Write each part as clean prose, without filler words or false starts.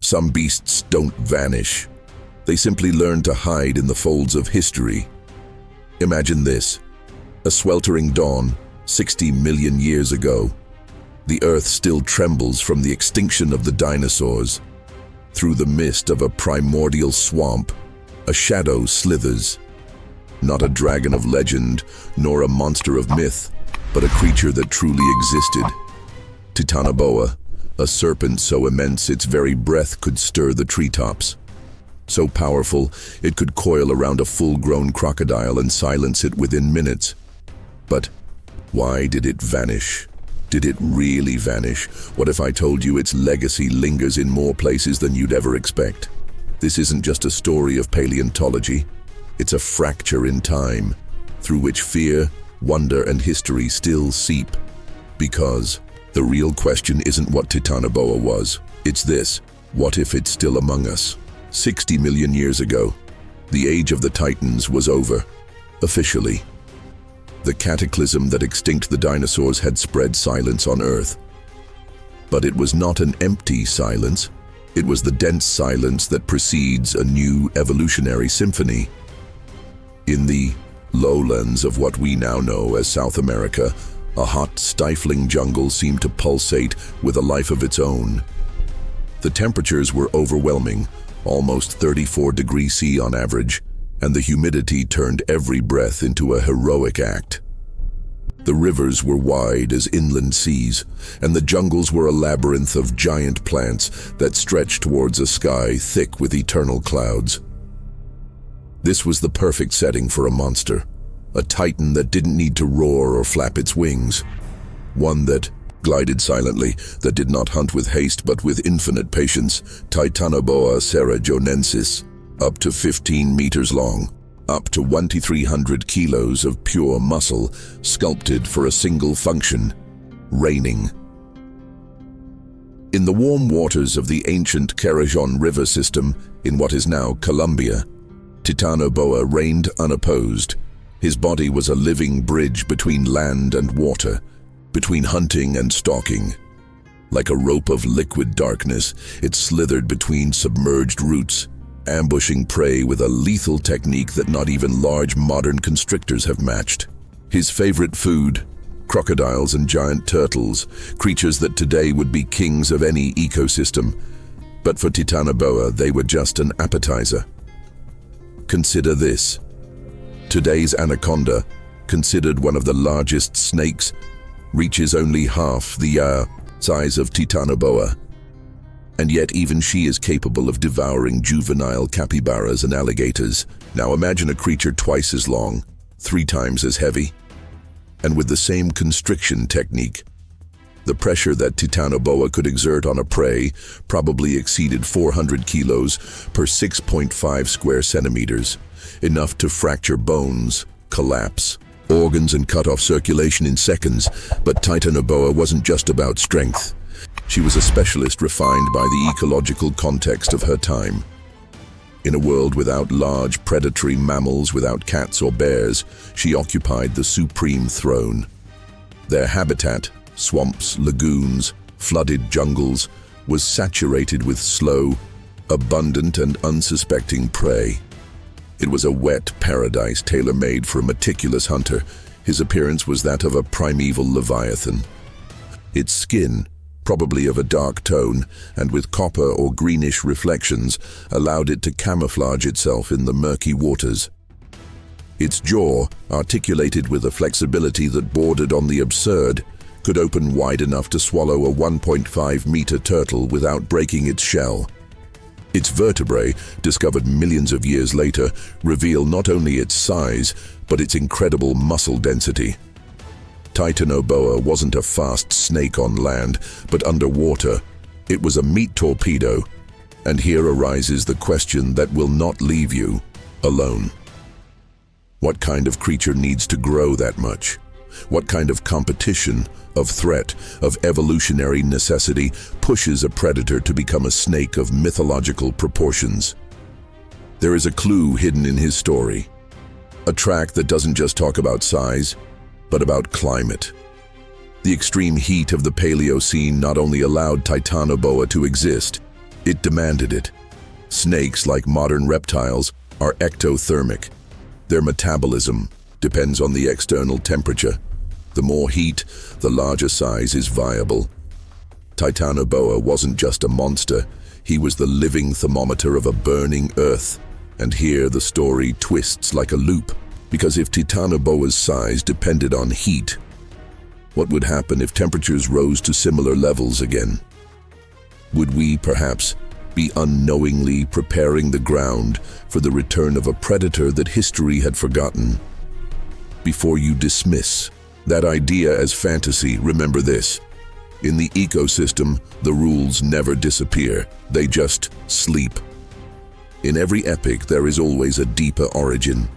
Some beasts don't vanish. They simply learn to hide in the folds of history. Imagine this: a sweltering dawn, 60 million years ago. The earth still trembles from the extinction of the dinosaurs. Through the mist of a primordial swamp, a shadow slithers. Not a dragon of legend, nor a monster of myth, but a creature that truly existed. Titanoboa, a serpent so immense its very breath could stir the treetops. So powerful, it could coil around a full-grown crocodile and silence it within minutes. But why did it vanish? Did it really vanish? What if I told you its legacy lingers in more places than you'd ever expect? This isn't just a story of paleontology. It's a fracture in time, through which fear, wonder, and history still seep. Because the real question isn't what Titanoboa was. It's this: what if it's still among us? 60 million years ago, the age of the Titans was over, officially. The cataclysm that extinct the dinosaurs had spread silence on Earth. But it was not an empty silence. It was the dense silence that precedes a new evolutionary symphony. In the lowlands of what we now know as South America, a hot, stifling jungle seemed to pulsate with a life of its own. The temperatures were overwhelming, almost 34 degrees C on average, and the humidity turned every breath into a heroic act. The rivers were wide as inland seas, and the jungles were a labyrinth of giant plants that stretched towards a sky thick with eternal clouds. This was the perfect setting for a monster, a titan that didn't need to roar or flap its wings, one that glided silently, that did not hunt with haste but with infinite patience. Titanoboa serrajonensis, up to 15 meters long, up to 2,300 kilos of pure muscle, sculpted for a single function: reigning. In the warm waters of the ancient Carajon River system, in what is now Colombia, Titanoboa reigned unopposed. His body was a living bridge between land and water, between hunting and stalking. Like a rope of liquid darkness, it slithered between submerged roots, ambushing prey with a lethal technique that not even large modern constrictors have matched. His favorite food: crocodiles and giant turtles, creatures that today would be kings of any ecosystem. But for Titanoboa, they were just an appetizer. Consider this. Today's anaconda, considered one of the largest snakes, reaches only half the size of Titanoboa. And yet even she is capable of devouring juvenile capybaras and alligators. Now imagine a creature twice as long, 3 times as heavy, and with the same constriction technique. The pressure that Titanoboa could exert on a prey probably exceeded 400 kilos per 6.5 square centimeters, enough to fracture bones, collapse organs, and cut off circulation in seconds. But Titanoboa wasn't just about strength. She was a specialist refined by the ecological context of her time. In a world without large predatory mammals, without cats or bears, she occupied the supreme throne. Their habitat, swamps, lagoons, flooded jungles, was saturated with slow, abundant and unsuspecting prey. It was a wet paradise tailor-made for a meticulous hunter. His appearance was that of a primeval leviathan. Its skin, probably of a dark tone and with copper or greenish reflections, allowed it to camouflage itself in the murky waters. Its jaw, articulated with a flexibility that bordered on the absurd, could open wide enough to swallow a 1.5-meter turtle without breaking its shell. Its vertebrae, discovered millions of years later, reveal not only its size, but its incredible muscle density. Titanoboa wasn't a fast snake on land, but underwater, it was a meat torpedo. And here arises the question that will not leave you alone. What kind of creature needs to grow that much? What kind of competition, of threat, of evolutionary necessity pushes a predator to become a snake of mythological proportions? There is a clue hidden in his story. A track that doesn't just talk about size, but about climate. The extreme heat of the Paleocene not only allowed Titanoboa to exist, It demanded it. Snakes, like modern reptiles, are ectothermic. Their metabolism depends on the external temperature. The more heat, the larger size is viable. Titanoboa wasn't just a monster, he was the living thermometer of a burning Earth. And here the story twists like a loop, because if Titanoboa's size depended on heat, what would happen if temperatures rose to similar levels again? Would we, perhaps, be unknowingly preparing the ground for the return of a predator that history had forgotten? Before you dismiss that idea as fantasy, remember this. In the ecosystem, the rules never disappear, they just sleep. In every epic, there is always a deeper origin.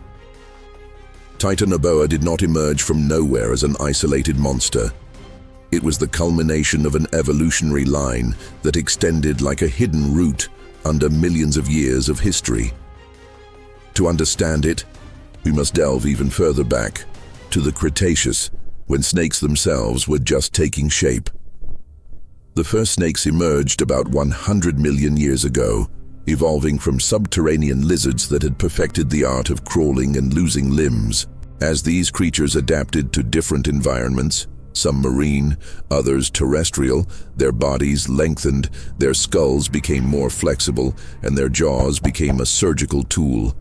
Titanoboa did not emerge from nowhere as an isolated monster. It was the culmination of an evolutionary line that extended like a hidden root under millions of years of history. To understand it, we must delve even further back, to the Cretaceous, when snakes themselves were just taking shape. The first snakes emerged about 100 million years ago, evolving from subterranean lizards that had perfected the art of crawling and losing limbs. As these creatures adapted to different environments, some marine, others terrestrial, their bodies lengthened, their skulls became more flexible, and their jaws became a surgical tool.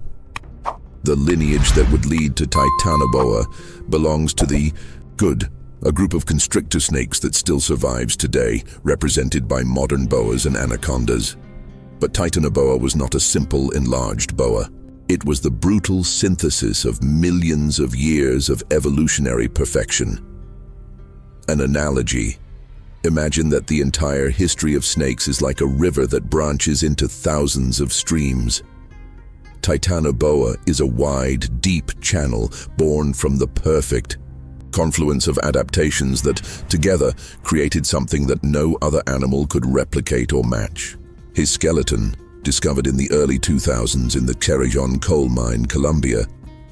The lineage that would lead to Titanoboa belongs to the good, a group of constrictor snakes that still survives today, represented by modern boas and anacondas. But Titanoboa was not a simple enlarged boa. It was the brutal synthesis of millions of years of evolutionary perfection. An analogy. Imagine that the entire history of snakes is like a river that branches into thousands of streams. Titanoboa is a wide, deep channel born from the perfect confluence of adaptations that, together, created something that no other animal could replicate or match. His skeleton, discovered in the early 2000s in the Carajon coal mine, Colombia,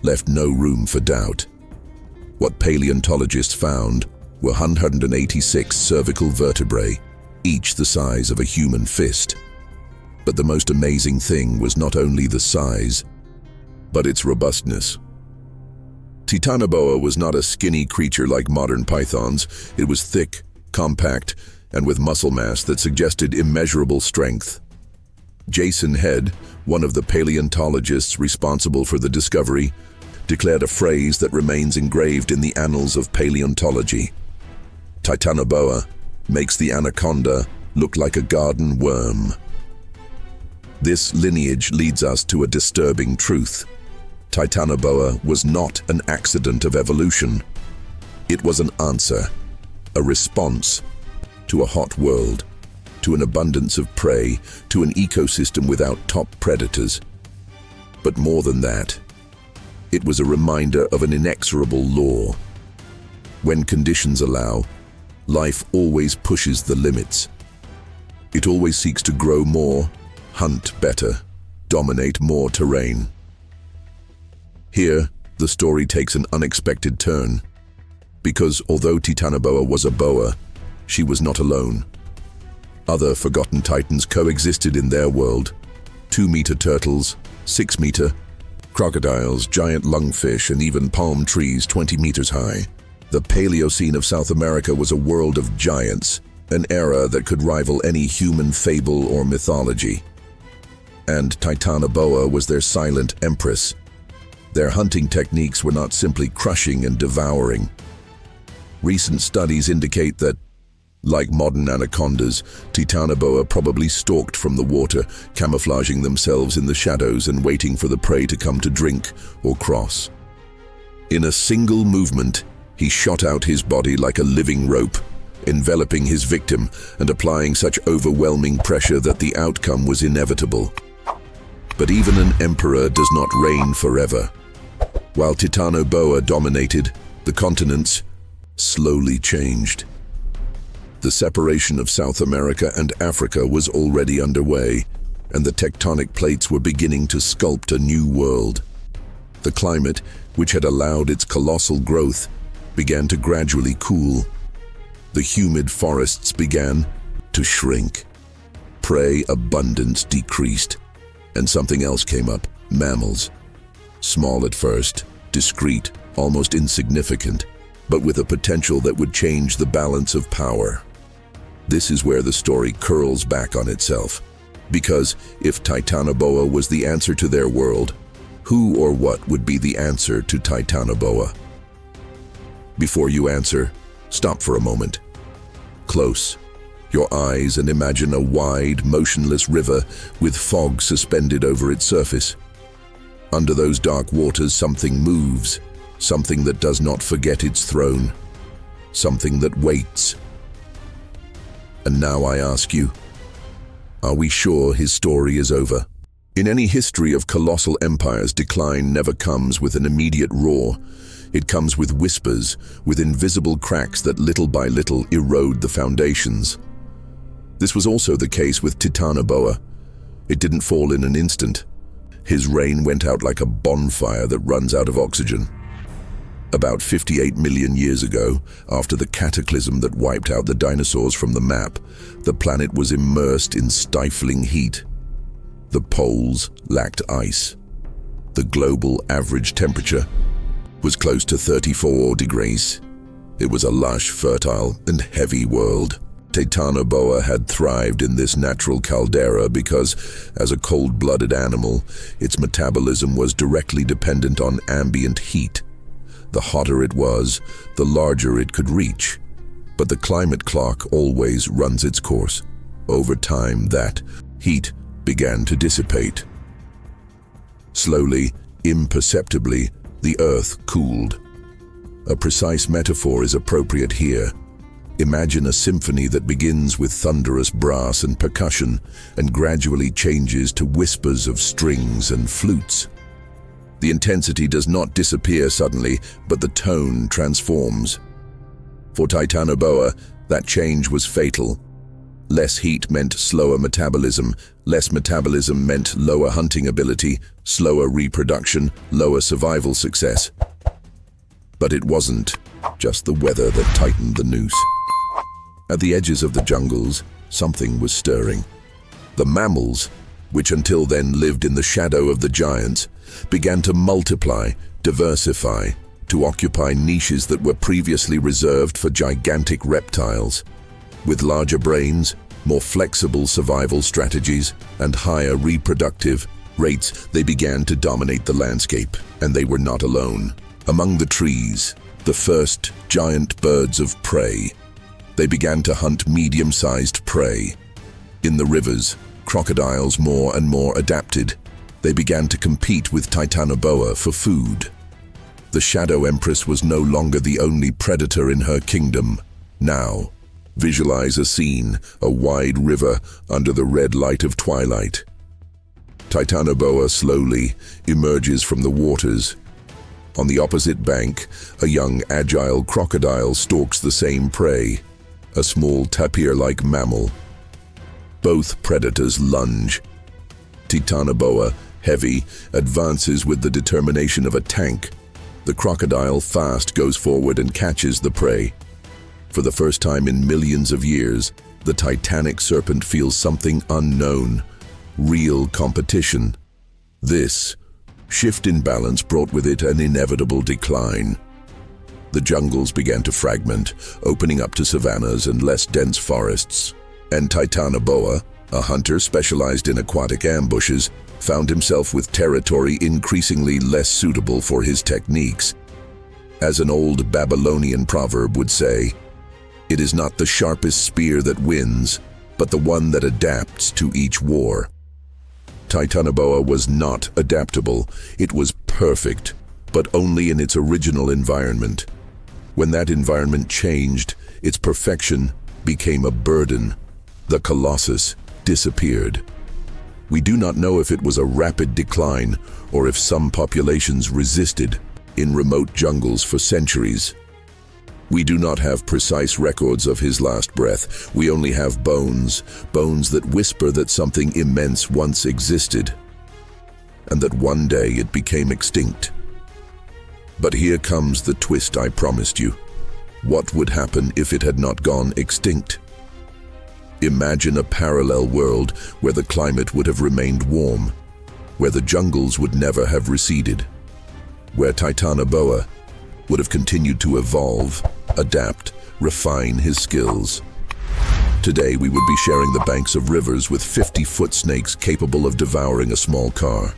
left no room for doubt. What paleontologists found were 186 cervical vertebrae, each the size of a human fist. But the most amazing thing was not only the size, but its robustness. Titanoboa was not a skinny creature like modern pythons. It was thick, compact, and with muscle mass that suggested immeasurable strength. Jason Head, one of the paleontologists responsible for the discovery, declared a phrase that remains engraved in the annals of paleontology. Titanoboa makes the anaconda look like a garden worm. This lineage leads us to a disturbing truth. Titanoboa was not an accident of evolution. It was an answer, a response to a hot world, to an abundance of prey, to an ecosystem without top predators. But more than that, it was a reminder of an inexorable law. When conditions allow, life always pushes the limits. It always seeks to grow more, hunt better, dominate more terrain. Here, the story takes an unexpected turn, because although Titanoboa was a boa, she was not alone. Other forgotten titans coexisted in their world. 2-meter turtles, 6-meter, crocodiles, giant lungfish, and even palm trees 20 meters high. The Paleocene of South America was a world of giants, an era that could rival any human fable or mythology. And Titanoboa was their silent empress. Their hunting techniques were not simply crushing and devouring. Recent studies indicate that, like modern anacondas, Titanoboa probably stalked from the water, camouflaging themselves in the shadows and waiting for the prey to come to drink or cross. In a single movement, he shot out his body like a living rope, enveloping his victim and applying such overwhelming pressure that the outcome was inevitable. But even an emperor does not reign forever. While Titanoboa dominated, the continents slowly changed. The separation of South America and Africa was already underway, and the tectonic plates were beginning to sculpt a new world. The climate, which had allowed its colossal growth, began to gradually cool. The humid forests began to shrink. prey abundance decreased, and something else came up: mammals. Small at first, discreet, almost insignificant, but with a potential that would change the balance of power. This is where the story curls back on itself. Because if Titanoboa was the answer to their world, who or what would be the answer to Titanoboa? Before you answer, stop for a moment. Close your eyes and imagine a wide, motionless river with fog suspended over its surface. Under those dark waters, something moves, something that does not forget its throne, something that waits. And now I ask you, are we sure his story is over? In any history of colossal empires, decline never comes with an immediate roar. It comes with whispers, with invisible cracks that little by little erode the foundations. This was also the case with Titanoboa. It didn't fall in an instant. His reign went out like a bonfire that runs out of oxygen. About 58 million years ago, after the cataclysm that wiped out the dinosaurs from the map, the planet was immersed in stifling heat. The poles lacked ice. The global average temperature was close to 34 degrees. It was a lush, fertile, and heavy world. Titanoboa had thrived in this natural caldera because, as a cold-blooded animal, its metabolism was directly dependent on ambient heat. The hotter it was, the larger it could reach. But the climate clock always runs its course. Over time, that heat began to dissipate. Slowly, imperceptibly, the earth cooled. A precise metaphor is appropriate here. Imagine a symphony that begins with thunderous brass and percussion and gradually changes to whispers of strings and flutes. The intensity does not disappear suddenly, but the tone transforms. For Titanoboa, that change was fatal. Less heat meant slower metabolism. Less metabolism meant lower hunting ability, slower reproduction, lower survival success. But it wasn't just the weather that tightened the noose. At the edges of the jungles, something was stirring. The mammals, which until then lived in the shadow of the giants, began to multiply, diversify, to occupy niches that were previously reserved for gigantic reptiles. With larger brains, more flexible survival strategies, and higher reproductive rates, they began to dominate the landscape, and they were not alone. Among the trees, the first giant birds of prey. They began to hunt medium-sized prey. In the rivers, crocodiles more and more adapted. They began to compete with Titanoboa for food. The Shadow Empress was no longer the only predator in her kingdom. Now, visualize a scene, a wide river under the red light of twilight. Titanoboa slowly emerges from the waters. On the opposite bank, a young, agile crocodile stalks the same prey, a small tapir-like mammal. Both predators lunge. Titanoboa, heavy, advances with the determination of a tank. The crocodile, fast, goes forward and catches the prey. For the first time in millions of years, the titanic serpent feels something unknown, real competition. This shift in balance brought with it an inevitable decline. The jungles began to fragment, opening up to savannas and less dense forests. And Titanoboa, a hunter specialized in aquatic ambushes, found himself with territory increasingly less suitable for his techniques. As an old Babylonian proverb would say, "It is not the sharpest spear that wins, but the one that adapts to each war." Titanoboa was not adaptable. It was perfect, but only in its original environment. When that environment changed, its perfection became a burden. The colossus disappeared. We do not know if it was a rapid decline or if some populations resisted in remote jungles for centuries. We do not have precise records of his last breath. We only have bones that whisper that something immense once existed, and that one day it became extinct. But here comes the twist I promised you. What would happen if it had not gone extinct? Imagine a parallel world where the climate would have remained warm, where the jungles would never have receded, where Titanoboa would have continued to evolve, adapt, refine his skills. Today we would be sharing the banks of rivers with 50-foot snakes capable of devouring a small car.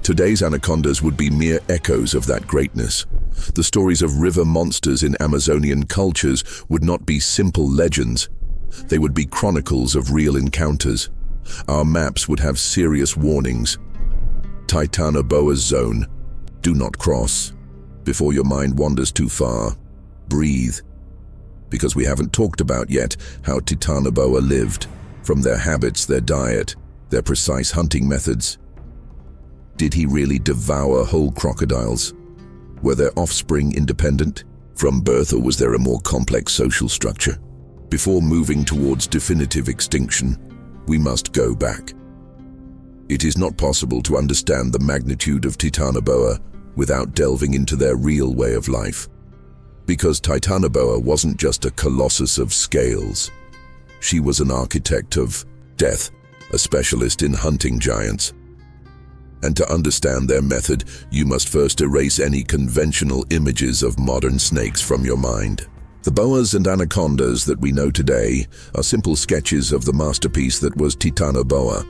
Today's anacondas would be mere echoes of that greatness. The stories of river monsters in Amazonian cultures would not be simple legends. They would be chronicles of real encounters. Our maps would have serious warnings. Titanoboa's zone. Do not cross. Before your mind wanders too far, breathe. Because we haven't talked about yet how Titanoboa lived, from their habits, their diet, their precise hunting methods. Did he really devour whole crocodiles? Were their offspring independent from birth, or was there a more complex social structure? Before moving towards definitive extinction, we must go back. It is not possible to understand the magnitude of Titanoboa without delving into their real way of life. Because Titanoboa wasn't just a colossus of scales. She was an architect of death, a specialist in hunting giants. And to understand their method, you must first erase any conventional images of modern snakes from your mind. The boas and anacondas that we know today are simple sketches of the masterpiece that was Titanoboa.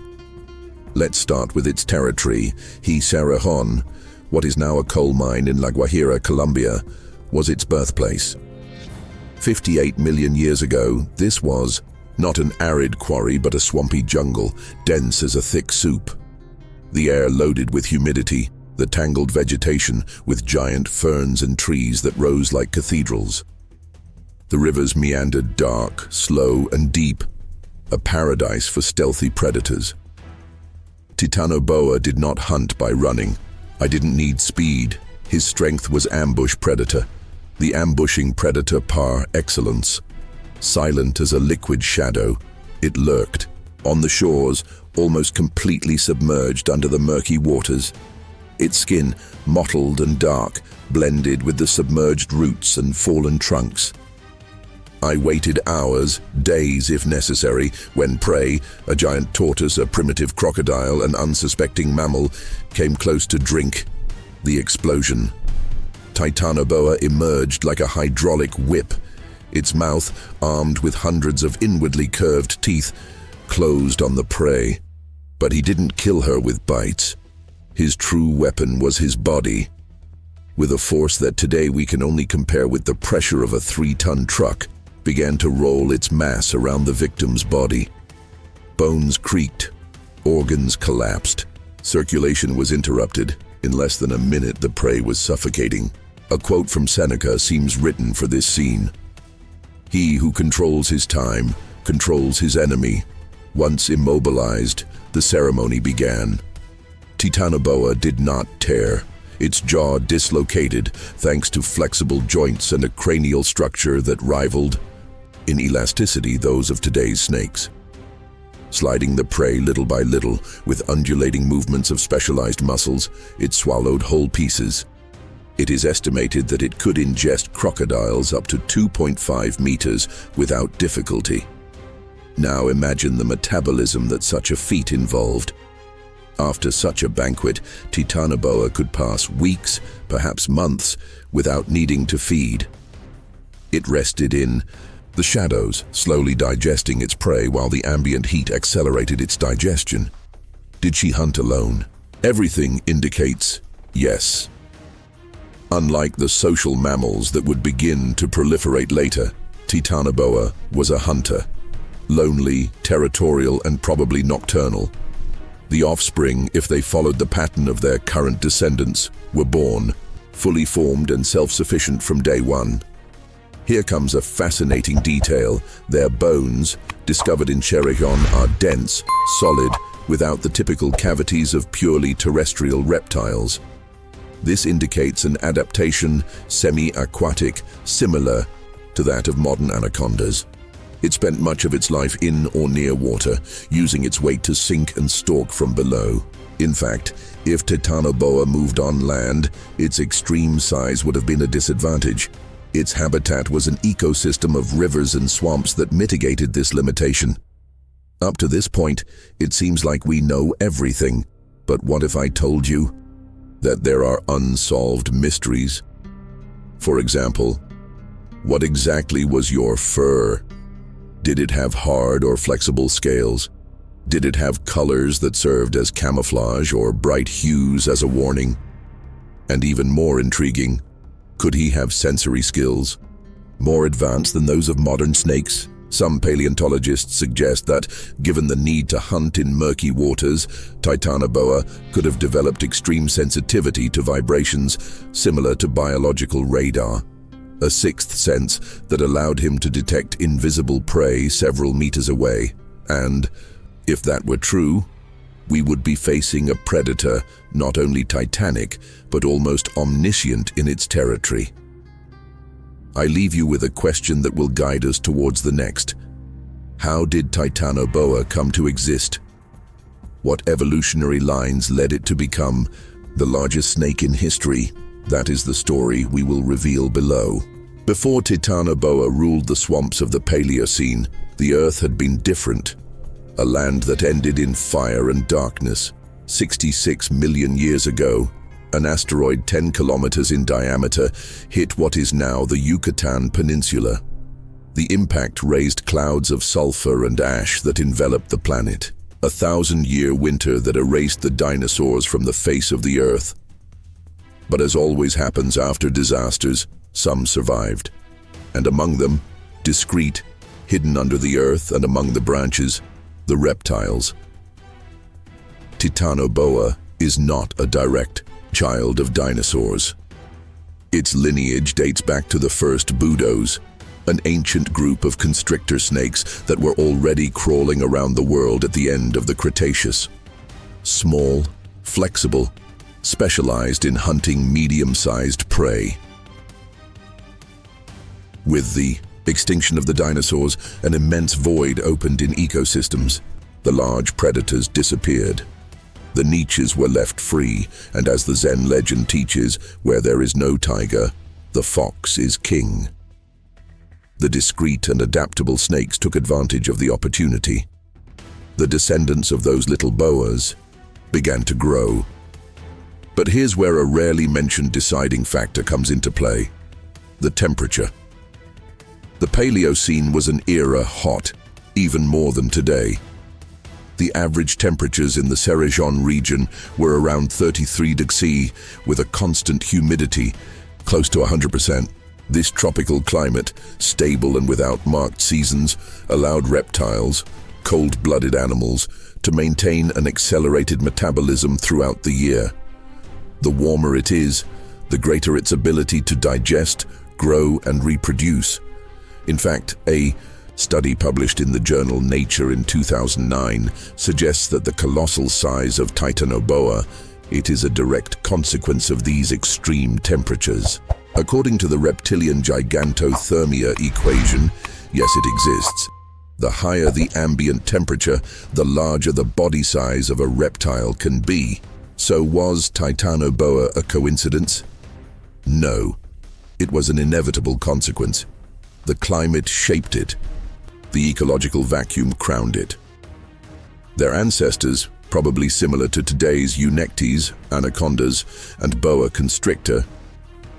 Let's start with its territory. Cerrejón, what is now a coal mine in La Guajira, Colombia, was its birthplace. 58 million years ago, this was not an arid quarry but a swampy jungle, dense as a thick soup. The air loaded with humidity, the tangled vegetation with giant ferns and trees that rose like cathedrals. The rivers meandered dark, slow, and deep, a paradise for stealthy predators. Titanoboa did not hunt by running. I didn't need speed. His strength was ambush predator, the ambushing predator par excellence. Silent as a liquid shadow, it lurked, on the shores, almost completely submerged under the murky waters. Its skin, mottled and dark, blended with the submerged roots and fallen trunks. I waited hours, days if necessary, when prey, a giant tortoise, a primitive crocodile, an unsuspecting mammal, came close to drink. The explosion. Titanoboa emerged like a hydraulic whip, its mouth, armed with hundreds of inwardly curved teeth, closed on the prey. But he didn't kill her with bites. His true weapon was his body. With a force that today we can only compare with the pressure of a 3-ton truck, began to roll its mass around the victim's body. Bones creaked, organs collapsed, circulation was interrupted. In less than a minute, the prey was suffocating. A quote from Seneca seems written for this scene. He who controls his time, controls his enemy. Once immobilized, the ceremony began. Titanoboa did not tear. Its jaw dislocated thanks to flexible joints and a cranial structure that rivaled in elasticity those of today's snakes. Sliding the prey little by little, with undulating movements of specialized muscles, it swallowed whole pieces. It is estimated that it could ingest crocodiles up to 2.5 meters without difficulty. Now imagine the metabolism that such a feat involved. After such a banquet, Titanoboa could pass weeks, perhaps months, without needing to feed. It rested in the shadows, slowly digesting its prey while the ambient heat accelerated its digestion. Did she hunt alone? Everything indicates yes. Unlike the social mammals that would begin to proliferate later, Titanoboa was a hunter. Lonely, territorial, and probably nocturnal. The offspring, if they followed the pattern of their current descendants, were born, fully formed and self-sufficient from day one. Here comes a fascinating detail. Their bones, discovered in Cerrejón, are dense, solid, without the typical cavities of purely terrestrial reptiles. This indicates an adaptation, semi-aquatic, similar to that of modern anacondas. It spent much of its life in or near water, using its weight to sink and stalk from below. In fact, if Titanoboa moved on land, its extreme size would have been a disadvantage. Its habitat was an ecosystem of rivers and swamps that mitigated this limitation. Up to this point, it seems like we know everything, but what if I told you that there are unsolved mysteries? For example, what exactly was your fur? Did it have hard or flexible scales? Did it have colors that served as camouflage or bright hues as a warning? And even more intriguing, could he have sensory skills more advanced than those of modern snakes? Some paleontologists suggest that, given the need to hunt in murky waters, Titanoboa could have developed extreme sensitivity to vibrations similar to biological radar, a sixth sense that allowed him to detect invisible prey several meters away. And, if that were true, we would be facing a predator not only titanic, but almost omniscient in its territory. I leave you with a question that will guide us towards the next. How did Titanoboa come to exist? What evolutionary lines led it to become the largest snake in history? That is the story we will reveal below. Before Titanoboa ruled the swamps of the Paleocene, the Earth had been different. A land that ended in fire and darkness. 66 million years ago, an asteroid 10 kilometers in diameter hit what is now the Yucatan Peninsula. The impact raised clouds of sulfur and ash that enveloped the planet. A 1,000-year winter that erased the dinosaurs from the face of the Earth. But as always happens after disasters, some survived. And among them, discreet, hidden under the earth and among the branches, the reptiles. Titanoboa is not a direct child of dinosaurs. Its lineage dates back to the first budos, an ancient group of constrictor snakes that were already crawling around the world at the end of the Cretaceous. Small, flexible, specialized in hunting medium-sized prey. With the extinction of the dinosaurs, an immense void opened in ecosystems. The large predators disappeared. The niches were left free, and as the Zen legend teaches, where there is no tiger, the fox is king. The discreet and adaptable snakes took advantage of the opportunity. The descendants of those little boas began to grow. But here's where a rarely mentioned deciding factor comes into play: the temperature. The Paleocene was an era hot, even more than today. The average temperatures in the Serpent region were around 33 degrees C, with a constant humidity close to 100%. This tropical climate, stable and without marked seasons, allowed reptiles, cold-blooded animals, to maintain an accelerated metabolism throughout the year. The warmer it is, the greater its ability to digest, grow, and reproduce. In fact, a study published in the journal Nature in 2009 suggests that the colossal size of Titanoboa, it is a direct consequence of these extreme temperatures. According to the reptilian gigantothermia equation, yes, it exists. The higher the ambient temperature, the larger the body size of a reptile can be. So was Titanoboa a coincidence? No. It was an inevitable consequence. The climate shaped it. The ecological vacuum crowned it. Their ancestors, probably similar to today's eunectes, anacondas, and boa constrictor,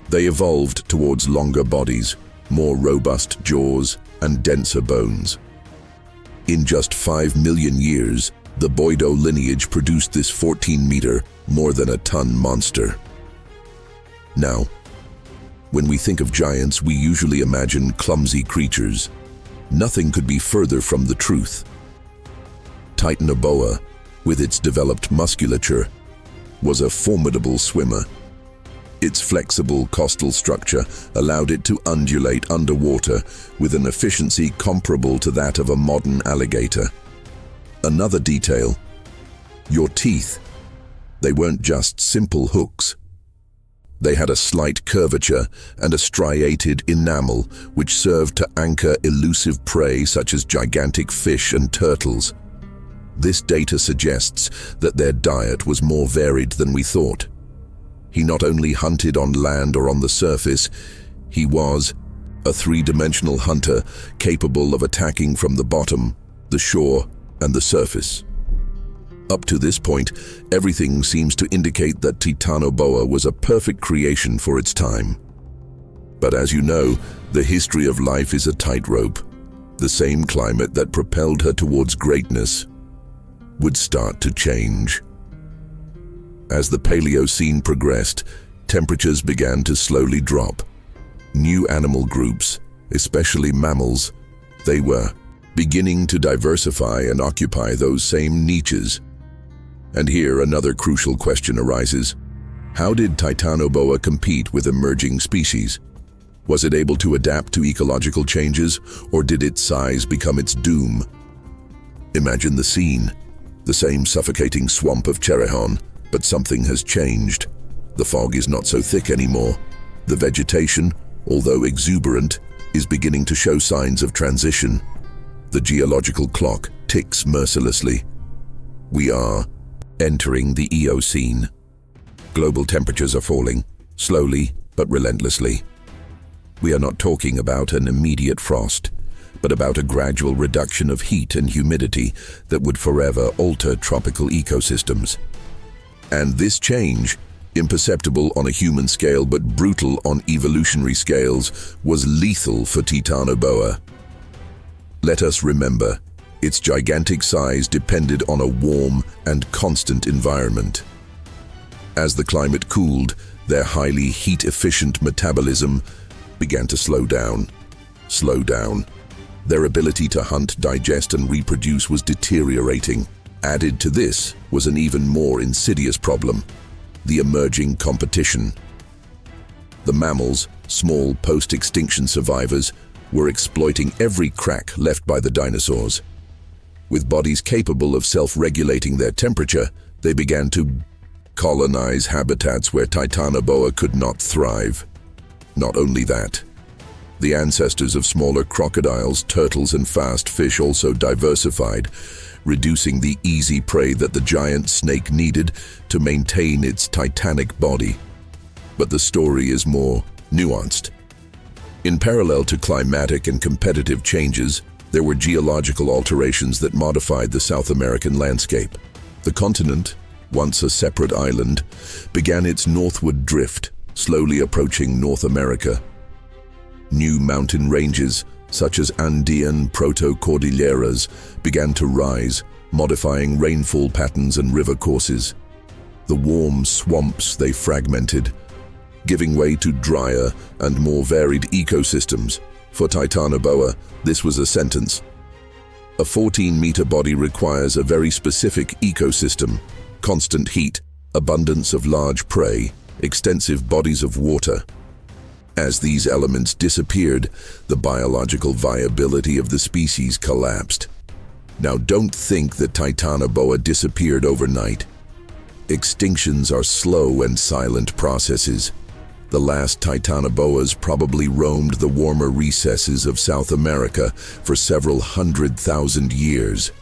they evolved towards longer bodies, more robust jaws, and denser bones. In just 5 million years, the Boido lineage produced this 14-meter, more than a ton monster. Now, when we think of giants, we usually imagine clumsy creatures. Nothing could be further from the truth. Titanoboa, with its developed musculature, was a formidable swimmer. Its flexible costal structure allowed it to undulate underwater with an efficiency comparable to that of a modern alligator. Another detail: your teeth. They weren't just simple hooks. They had a slight curvature and a striated enamel which served to anchor elusive prey such as gigantic fish and turtles. This data suggests that their diet was more varied than we thought. He not only hunted on land or on the surface, he was a three-dimensional hunter capable of attacking from the bottom, the shore, and the surface. Up to this point, everything seems to indicate that Titanoboa was a perfect creation for its time. But as you know, the history of life is a tightrope. The same climate that propelled her towards greatness would start to change. As the Paleocene progressed, temperatures began to slowly drop. New animal groups, especially mammals, they were beginning to diversify and occupy those same niches. And here another crucial question arises. How did Titanoboa compete with emerging species? Was it able to adapt to ecological changes, or did its size become its doom? Imagine the scene. The same suffocating swamp of Cerrejón, but something has changed. The fog is not so thick anymore. The vegetation, although exuberant, is beginning to show signs of transition. The geological clock ticks mercilessly. We are entering the Eocene. Global temperatures are falling, slowly but relentlessly. We are not talking about an immediate frost, but about a gradual reduction of heat and humidity that would forever alter tropical ecosystems. And this change, imperceptible on a human scale but brutal on evolutionary scales, was lethal for Titanoboa. Let us remember, its gigantic size depended on a warm and constant environment. As the climate cooled, their highly heat-efficient metabolism began to slow down. Their ability to hunt, digest, and reproduce was deteriorating. Added to this was an even more insidious problem: the emerging competition. The mammals, small post-extinction survivors, were exploiting every crack left by the dinosaurs. With bodies capable of self-regulating their temperature, they began to colonize habitats where Titanoboa could not thrive. Not only that, the ancestors of smaller crocodiles, turtles, and fast fish also diversified, reducing the easy prey that the giant snake needed to maintain its titanic body. But the story is more nuanced. In parallel to climatic and competitive changes, there were geological alterations that modified the South American landscape. The continent, once a separate island, began its northward drift, slowly approaching North America. New mountain ranges, such as Andean proto-cordilleras, began to rise, modifying rainfall patterns and river courses. The warm swamps they fragmented, giving way to drier and more varied ecosystems. For Titanoboa, this was a sentence. A 14-meter body requires a very specific ecosystem: constant heat, abundance of large prey, extensive bodies of water. As these elements disappeared, the biological viability of the species collapsed. Now, don't think that Titanoboa disappeared overnight. Extinctions are slow and silent processes. The last Titanoboas probably roamed the warmer recesses of South America for several 100,000 years.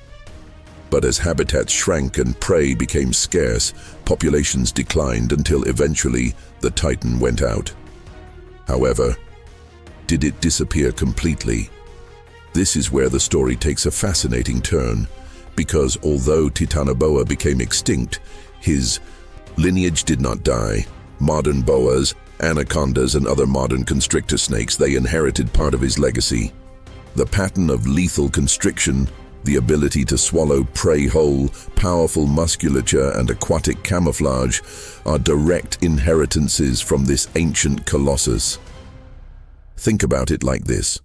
But as habitats shrank and prey became scarce, populations declined until eventually the Titan went out. However, did it disappear completely? This is where the story takes a fascinating turn, because although Titanoboa became extinct, his lineage did not die. Modern boas, anacondas, and other modern constrictor snakes, they inherited part of his legacy. The pattern of lethal constriction, the ability to swallow prey whole, powerful musculature, and aquatic camouflage are direct inheritances from this ancient colossus. Think about it like this.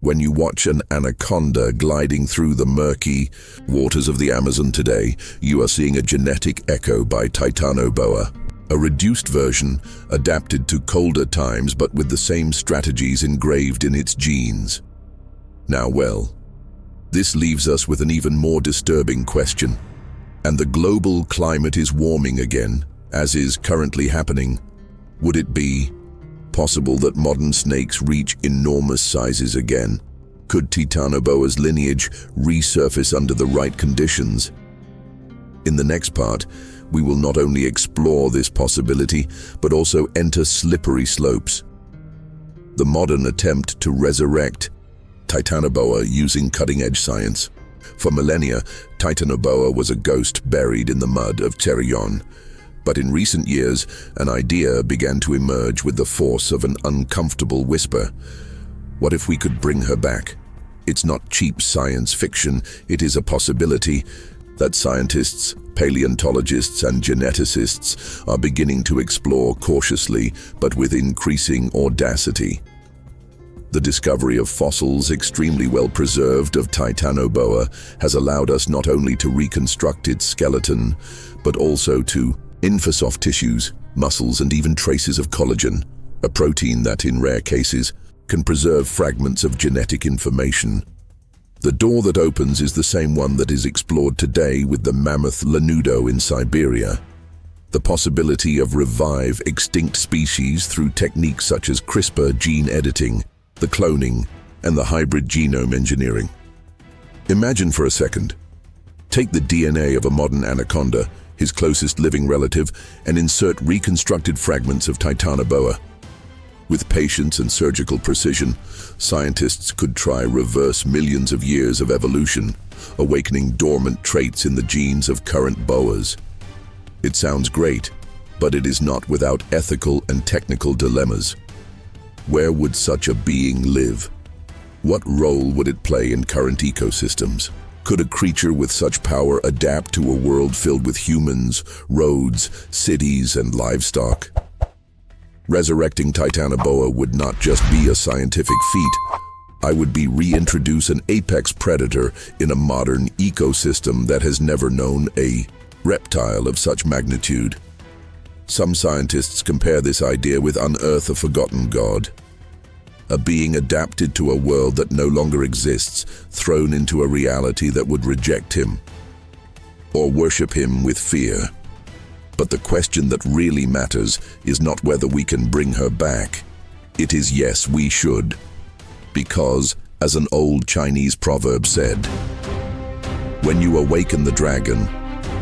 When you watch an anaconda gliding through the murky waters of the Amazon today, you are seeing a genetic echo by Titanoboa. A reduced version, adapted to colder times but with the same strategies engraved in its genes. Now, well, this leaves us with an even more disturbing question. And the global climate is warming again, as is currently happening. Would it be possible that modern snakes reach enormous sizes again? Could Titanoboa's lineage resurface under the right conditions? In the next part, we will not only explore this possibility, but also enter slippery slopes. The modern attempt to resurrect Titanoboa using cutting-edge science. For millennia, Titanoboa was a ghost buried in the mud of Cerrejón. But in recent years, an idea began to emerge with the force of an uncomfortable whisper. What if we could bring her back? It's not cheap science fiction, it is a possibility that scientists, paleontologists, and geneticists are beginning to explore cautiously, but with increasing audacity. The discovery of fossils extremely well preserved of Titanoboa has allowed us not only to reconstruct its skeleton, but also to infer soft tissues, muscles, and even traces of collagen, a protein that, in rare cases, can preserve fragments of genetic information. The door that opens is the same one that is explored today with the mammoth lanudo in Siberia. The possibility of revive extinct species through techniques such as CRISPR gene editing, the cloning, and the hybrid genome engineering. Imagine for a second. Take the DNA of a modern anaconda, his closest living relative, and insert reconstructed fragments of Titanoboa. With patience and surgical precision, scientists could try reverse millions of years of evolution, awakening dormant traits in the genes of current boas. It sounds great, but it is not without ethical and technical dilemmas. Where would such a being live? What role would it play in current ecosystems? Could a creature with such power adapt to a world filled with humans, roads, cities, and livestock? Resurrecting Titanoboa would not just be a scientific feat. I would be reintroduce an apex predator in a modern ecosystem that has never known a reptile of such magnitude. Some scientists compare this idea with unearth a forgotten god, a being adapted to a world that no longer exists, thrown into a reality that would reject him or worship him with fear. But the question that really matters is not whether we can bring her back. It is yes, we should. Because, as an old Chinese proverb said, when you awaken the dragon,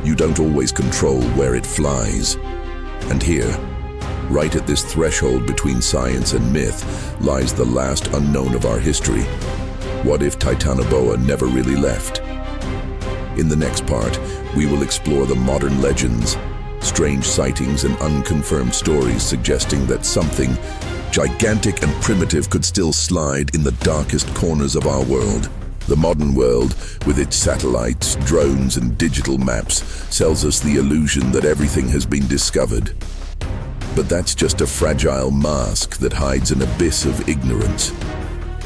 you don't always control where it flies. And here, right at this threshold between science and myth, lies the last unknown of our history. What if Titanoboa never really left? In the next part, we will explore the modern legends, strange sightings, and unconfirmed stories suggesting that something gigantic and primitive could still slide in the darkest corners of our world. The modern world, with its satellites, drones, and digital maps, sells us the illusion that everything has been discovered. But that's just a fragile mask that hides an abyss of ignorance.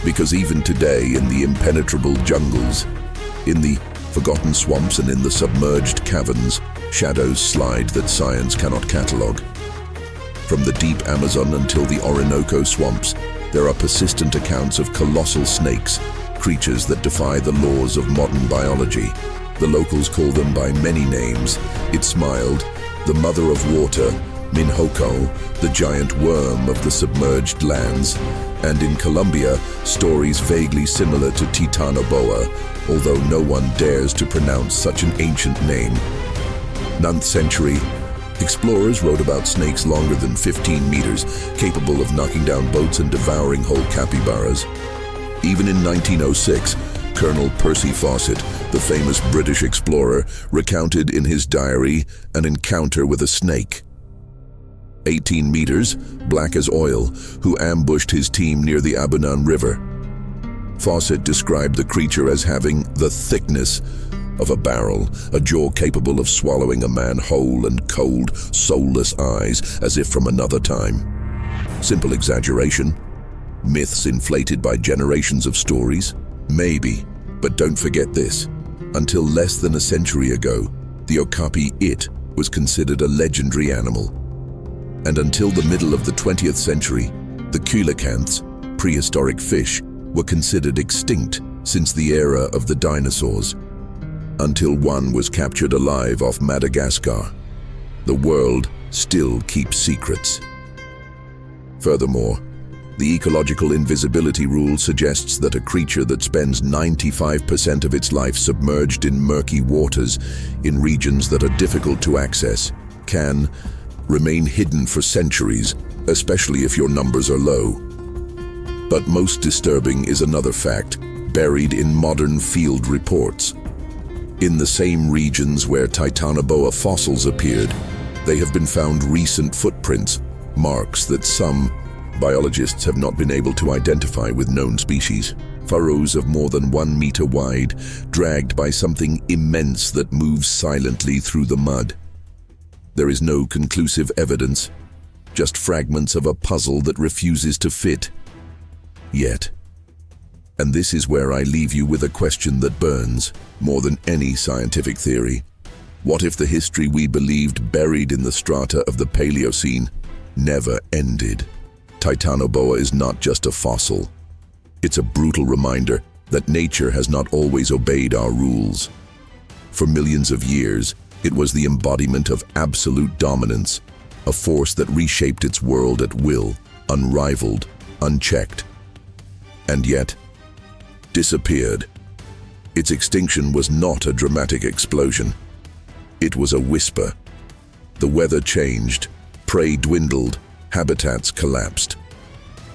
Because even today, in the impenetrable jungles, in the forgotten swamps, and in the submerged caverns, shadows slide that science cannot catalogue. From the deep Amazon until the Orinoco swamps, there are persistent accounts of colossal snakes, creatures that defy the laws of modern biology. The locals call them by many names. It smiled, the mother of water, Minhoko, the giant worm of the submerged lands, and in Colombia, stories vaguely similar to Titanoboa, although no one dares to pronounce such an ancient name. 9th century, explorers wrote about snakes longer than 15 meters, capable of knocking down boats and devouring whole capybaras. Even in 1906, Colonel Percy Fawcett, the famous British explorer, recounted in his diary an encounter with a snake. 18 meters, black as oil, who ambushed his team near the Abunan River. Fawcett described the creature as having the thickness of a barrel, a jaw capable of swallowing a man whole, and cold, soulless eyes as if from another time. Simple exaggeration? Myths inflated by generations of stories? Maybe, but don't forget this. Until less than a century ago, the okapi it was considered a legendary animal. And until the middle of the 20th century, the coelacanths, prehistoric fish, were considered extinct since the era of the dinosaurs. Until one was captured alive off Madagascar. The world still keeps secrets. Furthermore, the ecological invisibility rule suggests that a creature that spends 95% of its life submerged in murky waters in regions that are difficult to access can remain hidden for centuries, especially if your numbers are low. But most disturbing is another fact, buried in modern field reports. In the same regions where Titanoboa fossils appeared, they have been found recent footprints, marks that some biologists have not been able to identify with known species. Furrows of more than 1 meter wide, dragged by something immense that moves silently through the mud. There is no conclusive evidence, just fragments of a puzzle that refuses to fit. Yet, and this is where I leave you with a question that burns more than any scientific theory. What if the history we believed buried in the strata of the Paleocene never ended? Titanoboa is not just a fossil. It's a brutal reminder that nature has not always obeyed our rules. For millions of years, it was the embodiment of absolute dominance, a force that reshaped its world at will, unrivaled, unchecked. And yet, disappeared. Its extinction was not a dramatic explosion. It was a whisper. The weather changed, prey dwindled, habitats collapsed.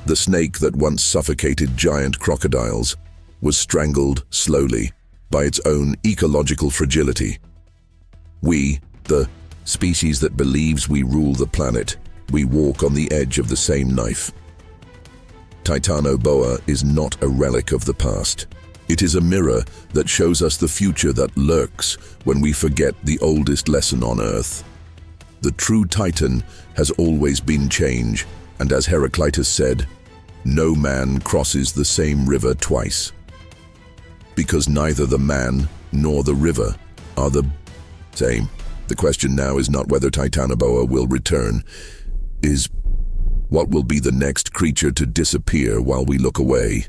The snake that once suffocated giant crocodiles was strangled slowly by its own ecological fragility. We, the species that believes we rule the planet, we walk on the edge of the same knife. Titanoboa is not a relic of the past. It is a mirror that shows us the future that lurks when we forget the oldest lesson on Earth. The true Titan has always been change, and as Heraclitus said, no man crosses the same river twice. Because neither the man nor the river are the same. The question now is not whether Titanoboa will return, is what will be the next creature to disappear while we look away.